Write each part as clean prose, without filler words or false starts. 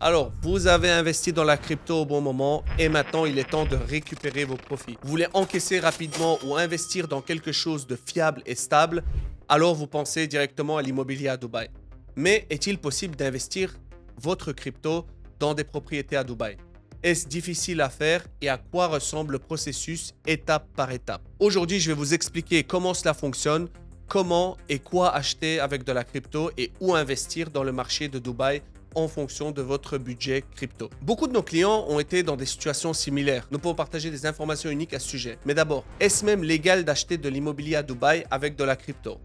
Alors, vous avez investi dans la crypto au bon moment et maintenant il est temps de récupérer vos profits. Vous voulez encaisser rapidement ou investir dans quelque chose de fiable et stable, alors vous pensez directement à l'immobilier à Dubaï. Mais est-il possible d'investir votre crypto dans des propriétés à Dubaï? Est-ce difficile à faire et à quoi ressemble le processus étape par étape? Aujourd'hui, je vais vous expliquer comment cela fonctionne, comment et quoi acheter avec de la crypto et où investir dans le marché de Dubaï en fonction de votre budget crypto. Beaucoup de nos clients ont été dans des situations similaires. Nous pouvons partager des informations uniques à ce sujet. Mais d'abord, est-ce même légal d'acheter de l'immobilier à Dubaï avec de la crypto?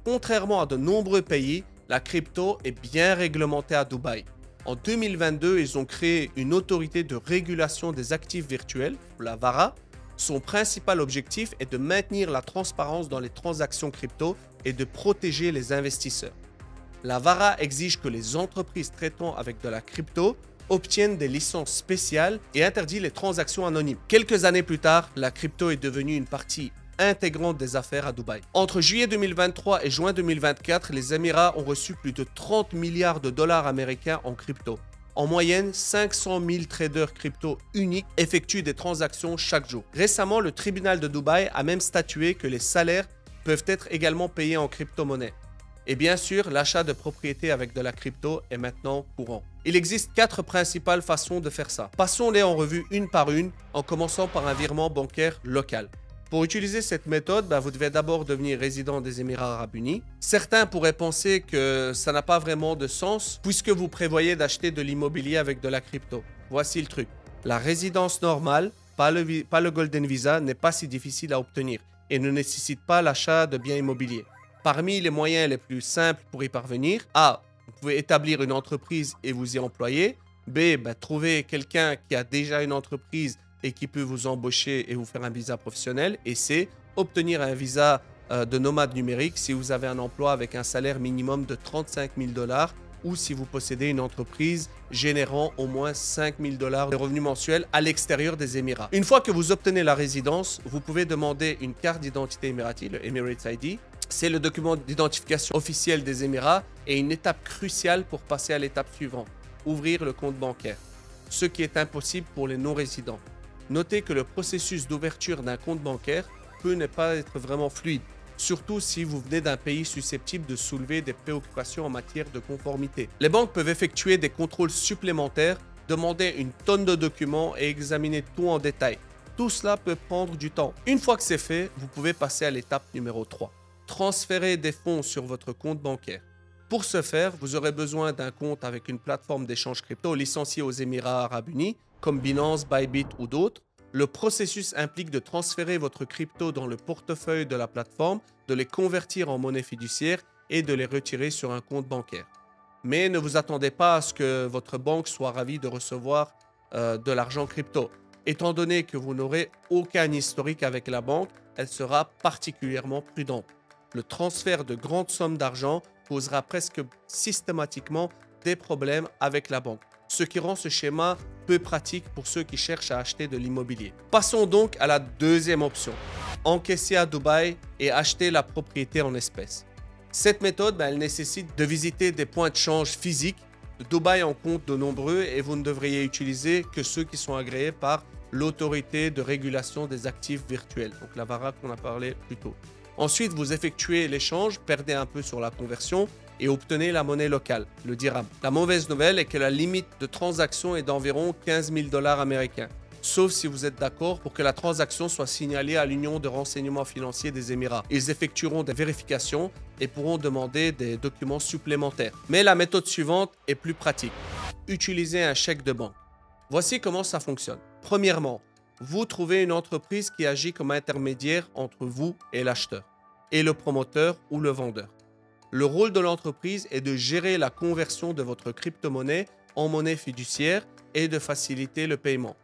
Contrairement à de nombreux pays, la crypto est bien réglementée à Dubaï. En 2022, ils ont créé une autorité de régulation des actifs virtuels, la VARA. Son principal objectif est de maintenir la transparence dans les transactions crypto et de protéger les investisseurs. La VARA exige que les entreprises traitant avec de la crypto obtiennent des licences spéciales et interdit les transactions anonymes. Quelques années plus tard, la crypto est devenue une partie intégrante des affaires à Dubaï. Entre juillet 2023 et juin 2024, les Émirats ont reçu plus de 30 milliards de dollars américains en crypto. En moyenne, 500 000 traders crypto uniques effectuent des transactions chaque jour. Récemment, le tribunal de Dubaï a même statué que les salaires peuvent être également payés en crypto-monnaie. Et bien sûr, l'achat de propriétés avec de la crypto est maintenant courant. Il existe 4 principales façons de faire ça. Passons-les en revue une par une, en commençant par un virement bancaire local. Pour utiliser cette méthode, vous devez d'abord devenir résident des Émirats Arabes Unis. Certains pourraient penser que ça n'a pas vraiment de sens puisque vous prévoyez d'acheter de l'immobilier avec de la crypto. Voici le truc. La résidence normale, pas le Golden Visa, n'est pas si difficile à obtenir et ne nécessite pas l'achat de biens immobiliers. Parmi les moyens les plus simples pour y parvenir, A. Vous pouvez établir une entreprise et vous y employer. B. Trouver quelqu'un qui a déjà une entreprise et qui peut vous embaucher et vous faire un visa professionnel. Et C. Obtenir un visa de nomade numérique si vous avez un emploi avec un salaire minimum de 35 000 $ ou si vous possédez une entreprise générant au moins 5 000 $ de revenus mensuels à l'extérieur des Émirats. Une fois que vous obtenez la résidence, vous pouvez demander une carte d'identité émirati, le Emirates ID. C'est le document d'identification officiel des Émirats et une étape cruciale pour passer à l'étape suivante, ouvrir le compte bancaire, ce qui est impossible pour les non-résidents. Notez que le processus d'ouverture d'un compte bancaire peut ne pas être vraiment fluide, surtout si vous venez d'un pays susceptible de soulever des préoccupations en matière de conformité. Les banques peuvent effectuer des contrôles supplémentaires, demander une tonne de documents et examiner tout en détail. Tout cela peut prendre du temps. Une fois que c'est fait, vous pouvez passer à l'étape numéro 3. Transférer des fonds sur votre compte bancaire. Pour ce faire, vous aurez besoin d'un compte avec une plateforme d'échange crypto licenciée aux Émirats Arabes Unis, comme Binance, Bybit ou d'autres. Le processus implique de transférer votre crypto dans le portefeuille de la plateforme, de les convertir en monnaie fiduciaire et de les retirer sur un compte bancaire. Mais ne vous attendez pas à ce que votre banque soit ravie de recevoir de l'argent crypto. Étant donné que vous n'aurez aucun historique avec la banque, elle sera particulièrement prudente. Le transfert de grandes sommes d'argent posera presque systématiquement des problèmes avec la banque, ce qui rend ce schéma peu pratique pour ceux qui cherchent à acheter de l'immobilier. Passons donc à la deuxième option, encaisser à Dubaï et acheter la propriété en espèces. Cette méthode, elle nécessite de visiter des points de change physiques. Dubaï en compte de nombreux et vous ne devriez utiliser que ceux qui sont agréés par l'autorité de régulation des actifs virtuels, donc la VARA qu'on a parlé plus tôt. Ensuite, vous effectuez l'échange, perdez un peu sur la conversion et obtenez la monnaie locale, le dirham. La mauvaise nouvelle est que la limite de transaction est d'environ 15 000 $ américains, sauf si vous êtes d'accord pour que la transaction soit signalée à l'Union de renseignement financier des Émirats. Ils effectueront des vérifications et pourront demander des documents supplémentaires. Mais la méthode suivante est plus pratique. Utilisez un chèque de banque. Voici comment ça fonctionne. Premièrement, vous trouvez une entreprise qui agit comme intermédiaire entre vous et l'acheteur, et le promoteur ou le vendeur. Le rôle de l'entreprise est de gérer la conversion de votre crypto-monnaie en monnaie fiduciaire et de faciliter le paiement.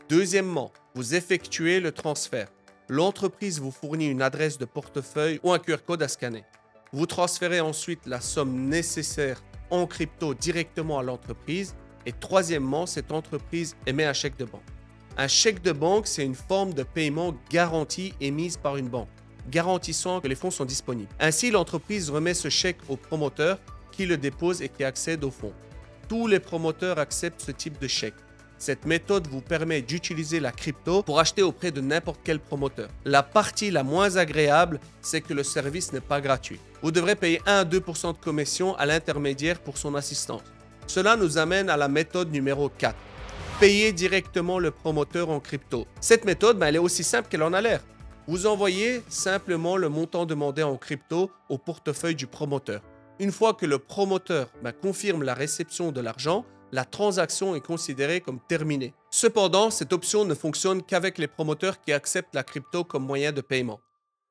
Deuxièmement, vous effectuez le transfert. L'entreprise vous fournit une adresse de portefeuille ou un QR code à scanner. Vous transférez ensuite la somme nécessaire en crypto directement à l'entreprise. Et troisièmement, cette entreprise émet un chèque de banque. Un chèque de banque, c'est une forme de paiement garantie émise par une banque, garantissant que les fonds sont disponibles. Ainsi, l'entreprise remet ce chèque au promoteur qui le dépose et qui accède aux fonds. tous les promoteurs acceptent ce type de chèque. Cette méthode vous permet d'utiliser la crypto pour acheter auprès de n'importe quel promoteur. La partie la moins agréable, c'est que le service n'est pas gratuit. Vous devrez payer 1 à 2% de commission à l'intermédiaire pour son assistance. Cela nous amène à la méthode numéro 4. Payer directement le promoteur en crypto. Cette méthode, elle est aussi simple qu'elle en a l'air. Vous envoyez simplement le montant demandé en crypto au portefeuille du promoteur. Une fois que le promoteur confirme la réception de l'argent, la transaction est considérée comme terminée. Cependant, cette option ne fonctionne qu'avec les promoteurs qui acceptent la crypto comme moyen de paiement.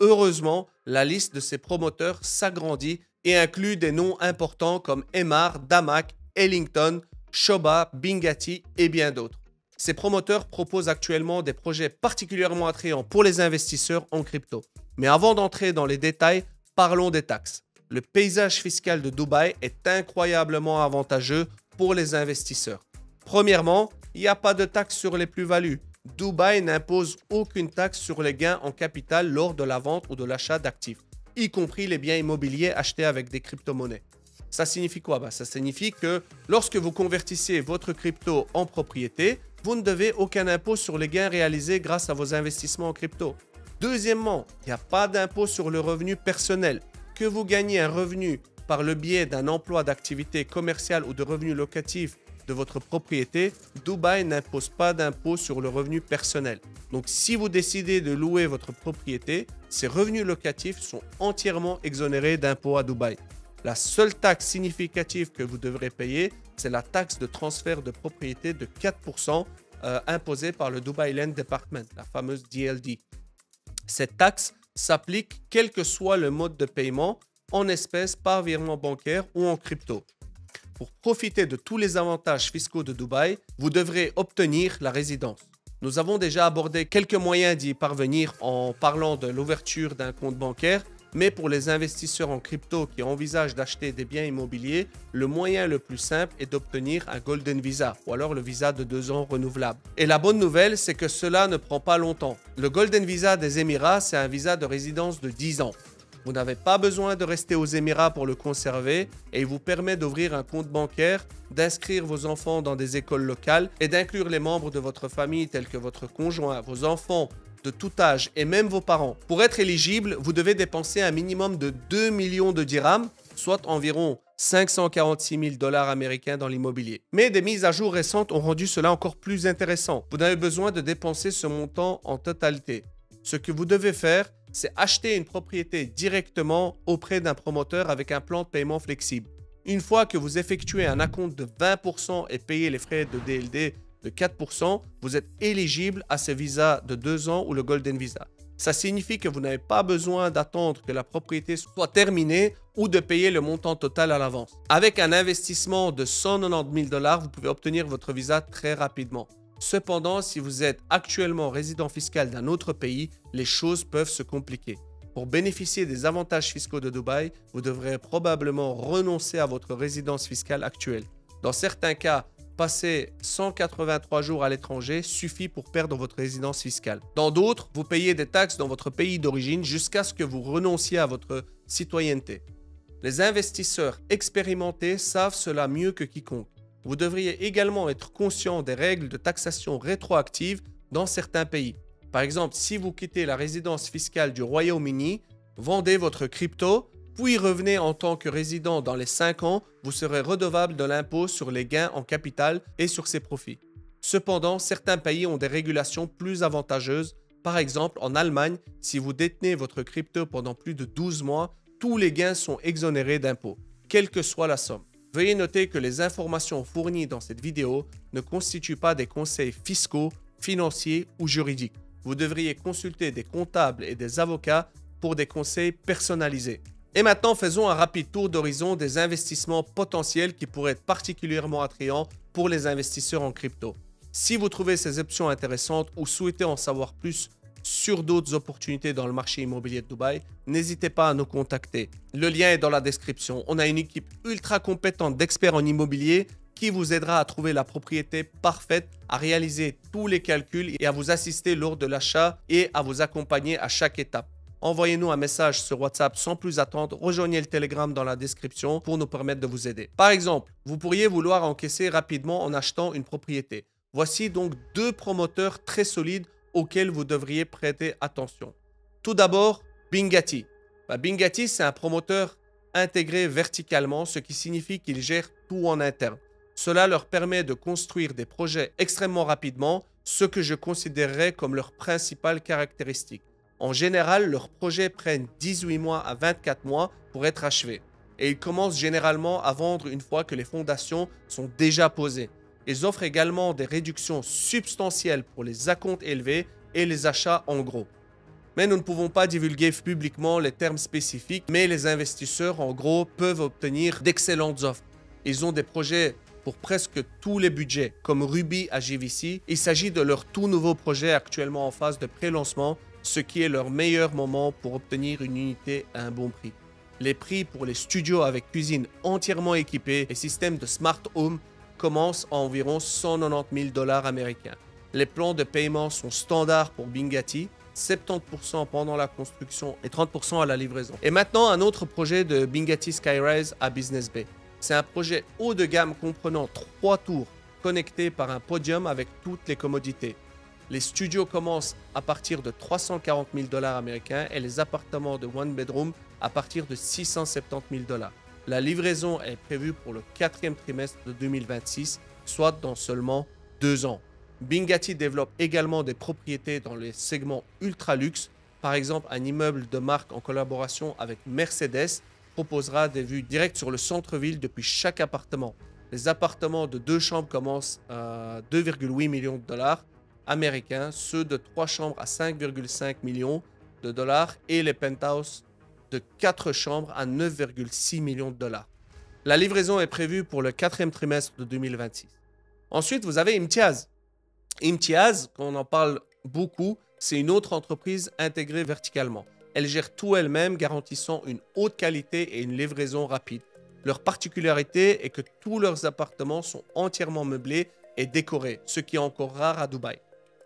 Heureusement, la liste de ces promoteurs s'agrandit et inclut des noms importants comme Emar, Damac, Ellington, Shoba, Bingati et bien d'autres. Ces promoteurs proposent actuellement des projets particulièrement attrayants pour les investisseurs en crypto. Mais avant d'entrer dans les détails, parlons des taxes. Le paysage fiscal de Dubaï est incroyablement avantageux pour les investisseurs. Premièrement, il n'y a pas de taxe sur les plus-values. Dubaï n'impose aucune taxe sur les gains en capital lors de la vente ou de l'achat d'actifs, y compris les biens immobiliers achetés avec des crypto-monnaies. Ça signifie quoi? Ça signifie que lorsque vous convertissez votre crypto en propriété, vous ne devez aucun impôt sur les gains réalisés grâce à vos investissements en crypto. Deuxièmement, il n'y a pas d'impôt sur le revenu personnel. Que vous gagnez un revenu par le biais d'un emploi d'activité commerciale ou de revenus locatifs de votre propriété, Dubaï n'impose pas d'impôt sur le revenu personnel. Donc, si vous décidez de louer votre propriété, ces revenus locatifs sont entièrement exonérés d'impôts à Dubaï. La seule taxe significative que vous devrez payer, c'est la taxe de transfert de propriété de 4% imposée par le Dubai Land Department, la fameuse DLD. Cette taxe s'applique quel que soit le mode de paiement, en espèces, par virement bancaire ou en crypto. Pour profiter de tous les avantages fiscaux de Dubaï, vous devrez obtenir la résidence. Nous avons déjà abordé quelques moyens d'y parvenir en parlant de l'ouverture d'un compte bancaire, mais pour les investisseurs en crypto qui envisagent d'acheter des biens immobiliers, le moyen le plus simple est d'obtenir un Golden Visa ou alors le visa de 2 ans renouvelable. Et la bonne nouvelle, c'est que cela ne prend pas longtemps. Le Golden Visa des Émirats, c'est un visa de résidence de 10 ans. Vous n'avez pas besoin de rester aux Émirats pour le conserver et il vous permet d'ouvrir un compte bancaire, d'inscrire vos enfants dans des écoles locales et d'inclure les membres de votre famille tels que votre conjoint, vos enfants de tout âge et même vos parents. Pour être éligible, vous devez dépenser un minimum de 2 millions de dirhams, soit environ 546 000 $ américains dans l'immobilier. Mais des mises à jour récentes ont rendu cela encore plus intéressant. Vous n'avez besoin de dépenser ce montant en totalité. Ce que vous devez faire, c'est acheter une propriété directement auprès d'un promoteur avec un plan de paiement flexible. Une fois que vous effectuez un acompte de 20% et payez les frais de DLD de 4%, vous êtes éligible à ce visa de 2 ans ou le Golden Visa. Ça signifie que vous n'avez pas besoin d'attendre que la propriété soit terminée ou de payer le montant total à l'avance. Avec un investissement de 190 000 $, vous pouvez obtenir votre visa très rapidement. Cependant, si vous êtes actuellement résident fiscal d'un autre pays, les choses peuvent se compliquer. Pour bénéficier des avantages fiscaux de Dubaï, vous devrez probablement renoncer à votre résidence fiscale actuelle. Dans certains cas, passer 183 jours à l'étranger suffit pour perdre votre résidence fiscale. Dans d'autres, vous payez des taxes dans votre pays d'origine jusqu'à ce que vous renonciez à votre citoyenneté. Les investisseurs expérimentés savent cela mieux que quiconque. Vous devriez également être conscient des règles de taxation rétroactive dans certains pays. Par exemple, si vous quittez la résidence fiscale du Royaume-Uni, vendez votre crypto, puis revenez en tant que résident dans les 5 ans, vous serez redevable de l'impôt sur les gains en capital et sur ses profits. Cependant, certains pays ont des régulations plus avantageuses. Par exemple, en Allemagne, si vous détenez votre crypto pendant plus de 12 mois, tous les gains sont exonérés d'impôts, quelle que soit la somme. Veuillez noter que les informations fournies dans cette vidéo ne constituent pas des conseils fiscaux, financiers ou juridiques. Vous devriez consulter des comptables et des avocats pour des conseils personnalisés. Et maintenant, faisons un rapide tour d'horizon des investissements potentiels qui pourraient être particulièrement attrayants pour les investisseurs en crypto. Si vous trouvez ces options intéressantes ou souhaitez en savoir plus sur d'autres opportunités dans le marché immobilier de Dubaï, n'hésitez pas à nous contacter. Le lien est dans la description. On a une équipe ultra compétente d'experts en immobilier qui vous aidera à trouver la propriété parfaite, à réaliser tous les calculs et à vous assister lors de l'achat et à vous accompagner à chaque étape. envoyez-nous un message sur WhatsApp sans plus attendre. Rejoignez le Telegram dans la description pour nous permettre de vous aider. Par exemple, vous pourriez vouloir encaisser rapidement en achetant une propriété. Voici donc 2 promoteurs très solides auxquels vous devriez prêter attention. Tout d'abord, Bingati. Bingati, c'est un promoteur intégré verticalement, ce qui signifie qu'il gère tout en interne. Cela leur permet de construire des projets extrêmement rapidement, ce que je considérerais comme leur principale caractéristique. En général, leurs projets prennent 18 mois à 24 mois pour être achevés. Et ils commencent généralement à vendre une fois que les fondations sont déjà posées. Ils offrent également des réductions substantielles pour les acomptes élevés et les achats en gros. Mais nous ne pouvons pas divulguer publiquement les termes spécifiques, mais les investisseurs en gros peuvent obtenir d'excellentes offres. Ils ont des projets pour presque tous les budgets, comme Ruby à JVC. Il s'agit de leur tout nouveau projet actuellement en phase de pré-lancement, ce qui est leur meilleur moment pour obtenir une unité à un bon prix. Les prix pour les studios avec cuisine entièrement équipée et système de smart home commencent à environ 190 000 $ américains. Les plans de paiement sont standards pour Bingati, 70% pendant la construction et 30% à la livraison. Et maintenant, un autre projet de Bingati Skyrise à Business Bay. C'est un projet haut de gamme comprenant 3 tours connectés par un podium avec toutes les commodités. Les studios commencent à partir de 340 000 $ américains et les appartements de one bedroom à partir de 670 000 $. La livraison est prévue pour le 4e trimestre de 2026, soit dans seulement 2 ans. Bingati développe également des propriétés dans les segments ultra luxe. Par exemple, un immeuble de marque en collaboration avec Mercedes proposera des vues directes sur le centre-ville depuis chaque appartement. Les appartements de 2 chambres commencent à 2,8 millions de $ américains, ceux de 3 chambres à 5,5 millions de $ et les penthouses de 4 chambres à 9,6 millions de $. La livraison est prévue pour le 4e trimestre de 2026. Ensuite, vous avez Imtiaz. Imtiaz, on en parle beaucoup, c'est une autre entreprise intégrée verticalement. Elle gère tout elle-même, garantissant une haute qualité et une livraison rapide. Leur particularité est que tous leurs appartements sont entièrement meublés et décorés, ce qui est encore rare à Dubaï.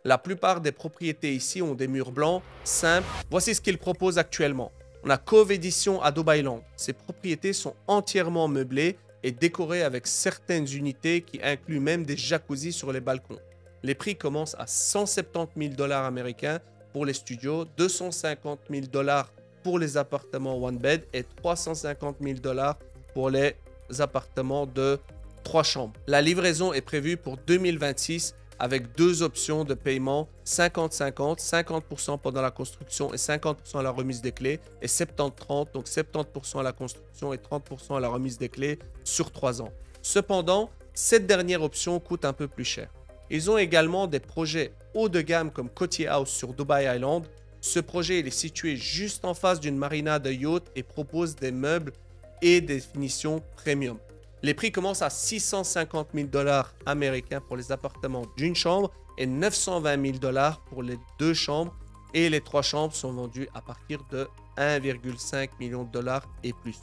La plupart des propriétés ici ont des murs blancs, simples. Voici ce qu'ils proposent actuellement. On a Cove Edition à Dubai Land. Ces propriétés sont entièrement meublées et décorées avec certaines unités qui incluent même des jacuzzis sur les balcons. Les prix commencent à 170 000 $ américains pour les studios, 250 000 $ pour les appartements one bed et 350 000 $ pour les appartements de 3 chambres. La livraison est prévue pour 2026 avec 2 options de paiement 50-50, 50% pendant la construction et 50% à la remise des clés et 70-30, donc 70% à la construction et 30% à la remise des clés sur 3 ans. Cependant, cette dernière option coûte un peu plus cher. Ils ont également des projets haut de gamme comme Coty House sur Dubai Island. Ce projet il est situé juste en face d'une marina de yacht et propose des meubles et des finitions premium. Les prix commencent à 650 000 $ américains pour les appartements d'une chambre et 920 000 $ pour les 2 chambres et les 3 chambres sont vendues à partir de 1,5 million de $ et plus.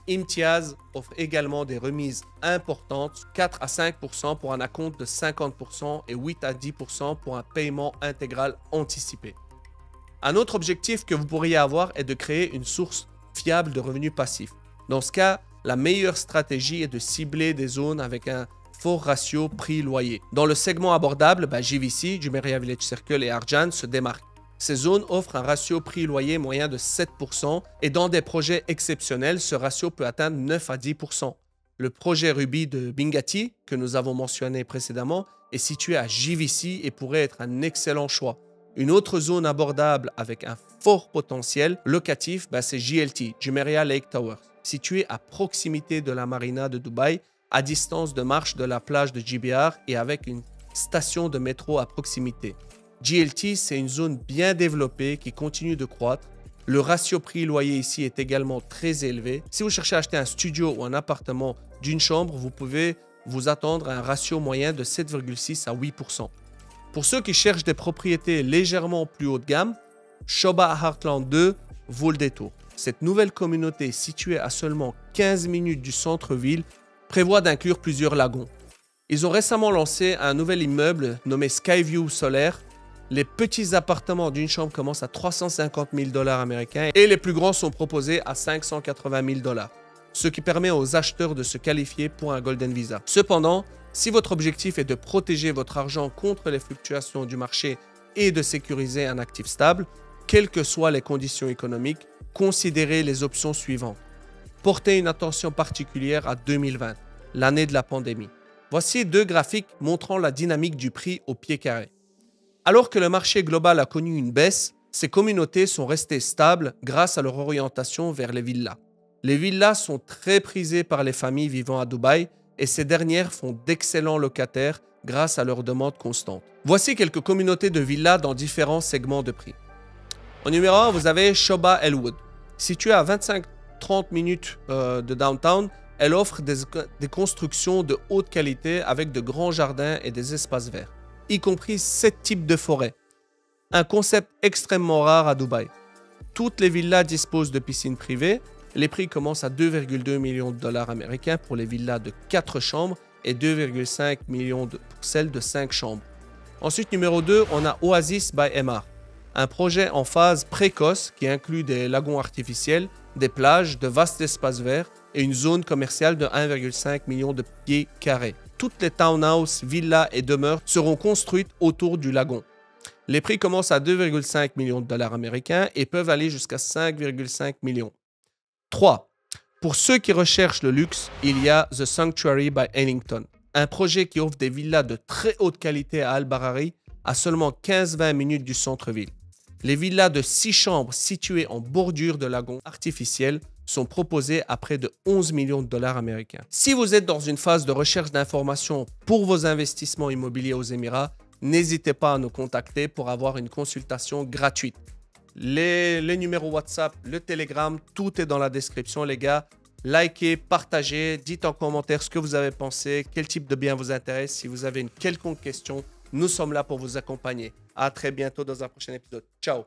Imtiaz offre également des remises importantes, 4 à 5% pour un acompte de 50% et 8 à 10% pour un paiement intégral anticipé. Un autre objectif que vous pourriez avoir est de créer une source fiable de revenus passifs. Dans ce cas, la meilleure stratégie est de cibler des zones avec un fort ratio prix-loyer. Dans le segment abordable, JVC, Jumeirah Village Circle et Arjan se démarquent. Ces zones offrent un ratio prix-loyer moyen de 7% et dans des projets exceptionnels, ce ratio peut atteindre 9 à 10%. Le projet Ruby de Bingati, que nous avons mentionné précédemment, est situé à JVC et pourrait être un excellent choix. Une autre zone abordable avec un fort potentiel locatif, c'est JLT, Jumeirah Lake Towers, situé à proximité de la marina de Dubaï, à distance de marche de la plage de JBR et avec une station de métro à proximité. JLT, c'est une zone bien développée qui continue de croître. Le ratio prix-loyer ici est également très élevé. Si vous cherchez à acheter un studio ou un appartement d'une chambre, vous pouvez vous attendre à un ratio moyen de 7,6 à 8%. Pour ceux qui cherchent des propriétés légèrement plus haut de gamme, Shoba Heartland 2 vaut le détour. Cette nouvelle communauté située à seulement 15 minutes du centre-ville prévoit d'inclure plusieurs lagons. Ils ont récemment lancé un nouvel immeuble nommé Skyview Solaire. Les petits appartements d'une chambre commencent à 350 000 $ américains et les plus grands sont proposés à 580 000 $, ce qui permet aux acheteurs de se qualifier pour un Golden Visa. Cependant, si votre objectif est de protéger votre argent contre les fluctuations du marché et de sécuriser un actif stable, quelles que soient les conditions économiques, considérez les options suivantes. Portez une attention particulière à 2020, l'année de la pandémie. Voici 2 graphiques montrant la dynamique du prix au pied carré. Alors que le marché global a connu une baisse, ces communautés sont restées stables grâce à leur orientation vers les villas. Les villas sont très prisées par les familles vivant à Dubaï et ces dernières font d'excellents locataires grâce à leur demande constante. Voici quelques communautés de villas dans différents segments de prix. Au numéro 1, vous avez Shoba Elwood. Située à 25-30 minutes de downtown, elle offre des constructions de haute qualité avec de grands jardins et des espaces verts, y compris 7 types de forêts. Un concept extrêmement rare à Dubaï. Toutes les villas disposent de piscines privées. Les prix commencent à 2,2 millions de $ américains pour les villas de 4 chambres et 2,5 millions pour celles de 5 chambres. Ensuite, numéro 2, on a Oasis by Emaar. Un projet en phase précoce qui inclut des lagons artificiels, des plages, de vastes espaces verts et une zone commerciale de 1,5 million de pieds carrés. Toutes les townhouses, villas et demeures seront construites autour du lagon. Les prix commencent à 2,5 millions de $ américains et peuvent aller jusqu'à 5,5 millions. 3. Pour ceux qui recherchent le luxe, il y a The Sanctuary by Ellington, un projet qui offre des villas de très haute qualité à Al-Barari, à seulement 15-20 minutes du centre-ville. Les villas de 6 chambres situées en bordure de lagons artificiels sont proposées à près de 11 millions de $ américains. Si vous êtes dans une phase de recherche d'informations pour vos investissements immobiliers aux Émirats, n'hésitez pas à nous contacter pour avoir une consultation gratuite. Les numéros WhatsApp, le Telegram, tout est dans la description, les gars. Likez, partagez, dites en commentaire ce que vous avez pensé, quel type de bien vous intéresse. Si vous avez une quelconque question, nous sommes là pour vous accompagner. À très bientôt dans un prochain épisode. Ciao!